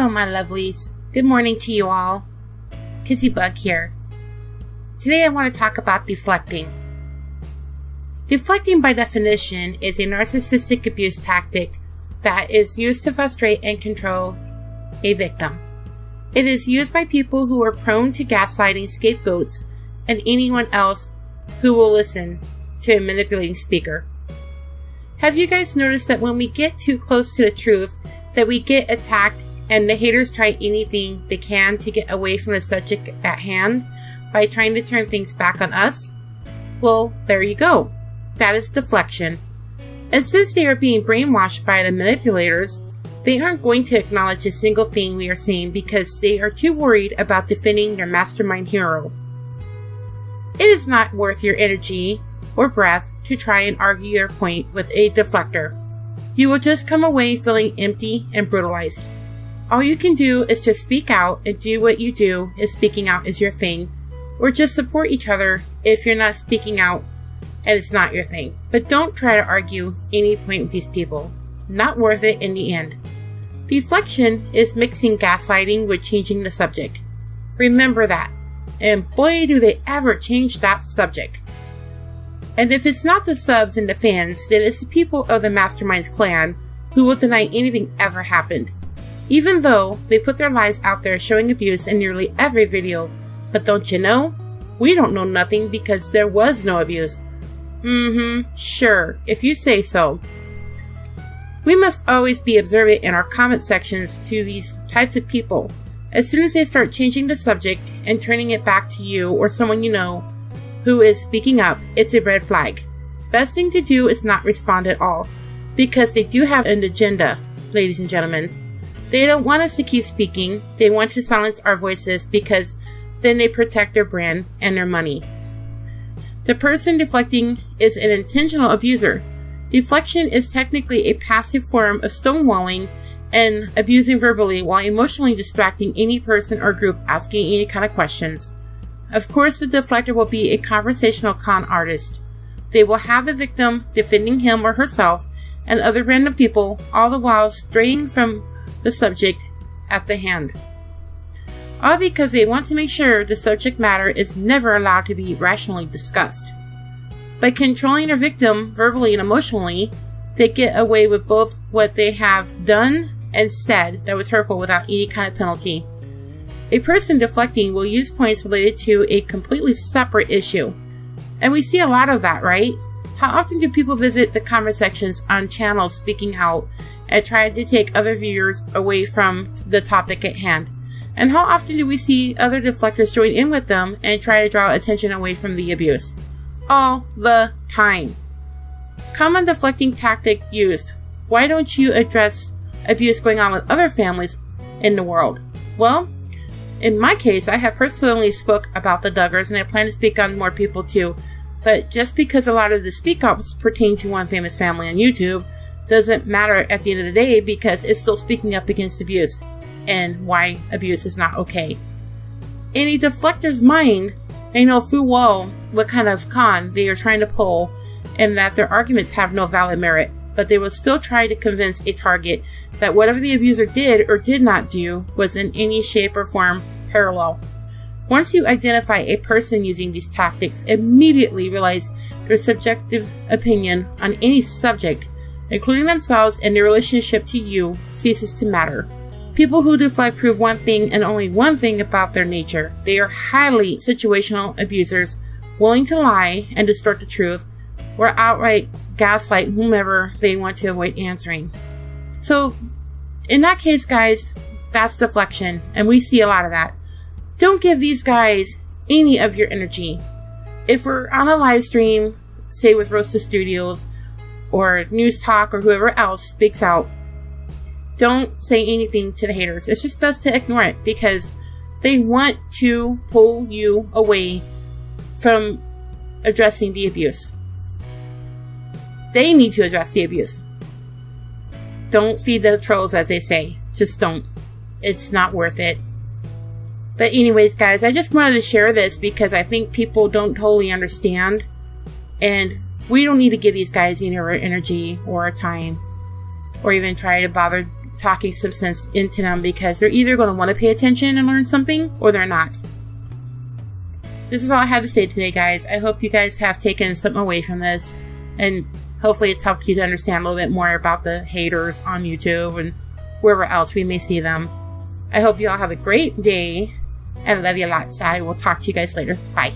Hello, my lovelies. Good morning to you all. Kissy Bug here. Today I want to talk about deflecting. Deflecting by definition is a narcissistic abuse tactic that is used to frustrate and control a victim. It is used by people who are prone to gaslighting, scapegoats, and anyone else who will listen to a manipulating speaker. Have you guys noticed that when we get too close to the truth, that we get attacked and the haters try anything they can to get away from the subject at hand by trying to turn things back on us? Well, there you go. That is deflection. And since they are being brainwashed by the manipulators, they aren't going to acknowledge a single thing we are saying because they are too worried about defending their mastermind hero. It is not worth your energy or breath to try and argue your point with a deflector. You will just come away feeling empty and brutalized. All you can do is just speak out and do what you do if speaking out is your thing, or just support each other if you're not speaking out and it's not your thing. But don't try to argue any point with these people. Not worth it in the end. Deflection is mixing gaslighting with changing the subject. Remember that. And boy, do they ever change that subject. And if it's not the subs and the fans, then it's the people of the Mastermind's clan who will deny anything ever happened. Even though they put their lies out there showing abuse in nearly every video. But don't you know? We don't know nothing because there was no abuse. Sure, if you say so. We must always be observant in our comment sections to these types of people. As soon as they start changing the subject and turning it back to you or someone you know who is speaking up, it's a red flag. Best thing to do is not respond at all, because they do have an agenda, ladies and gentlemen. They don't want us to keep speaking. They want to silence our voices because then they protect their brand and their money. The person deflecting is an intentional abuser. Deflection is technically a passive form of stonewalling and abusing verbally while emotionally distracting any person or group asking any kind of questions. Of course, the deflector will be a conversational con artist. They will have the victim defending him or herself and other random people, all the while straying from the subject at the hand. All because they want to make sure the subject matter is never allowed to be rationally discussed. By controlling their victim verbally and emotionally, they get away with both what they have done and said that was hurtful without any kind of penalty. A person deflecting will use points related to a completely separate issue. And we see a lot of that, right? How often do people visit the comment sections on channels speaking out and try to take other viewers away from the topic at hand? And how often do we see other deflectors join in with them and try to draw attention away from the abuse? All the time. Common deflecting tactic used. Why don't you address abuse going on with other families in the world? Well, in my case, I have personally spoke about the Duggars and I plan to speak on more people too. But just because a lot of the speak ups pertain to one famous family on YouTube doesn't matter at the end of the day, because it's still speaking up against abuse and why abuse is not okay. In a deflector's mind, they know full well what kind of con they are trying to pull and that their arguments have no valid merit, but they will still try to convince a target that whatever the abuser did or did not do was in any shape or form parallel. Once you identify a person using these tactics, immediately realize their subjective opinion on any subject, including themselves and their relationship to you, ceases to matter. People who deflect prove one thing and only one thing about their nature. They are highly situational abusers, willing to lie and distort the truth, or outright gaslight whomever they want to avoid answering. So, in that case, guys, that's deflection, and we see a lot of that. Don't give these guys any of your energy. If we're on a live stream, say with Rosa Studios, or News Talk, or whoever else speaks out, don't say anything to the haters. It's just best to ignore it, because they want to pull you away from addressing the abuse. They need to address the abuse. Don't feed the trolls, as they say. Just don't. It's not worth it. But anyways, guys, I just wanted to share this because I think people don't totally understand. And we don't need to give these guys any of our energy or our time, or even try to bother talking some sense into them, because they're either going to want to pay attention and learn something, or they're not. This is all I had to say today, guys. I hope you guys have taken something away from this, and hopefully it's helped you to understand a little bit more about the haters on YouTube and wherever else we may see them. I hope you all have a great day, and I love you lots. I will talk to you guys later. Bye.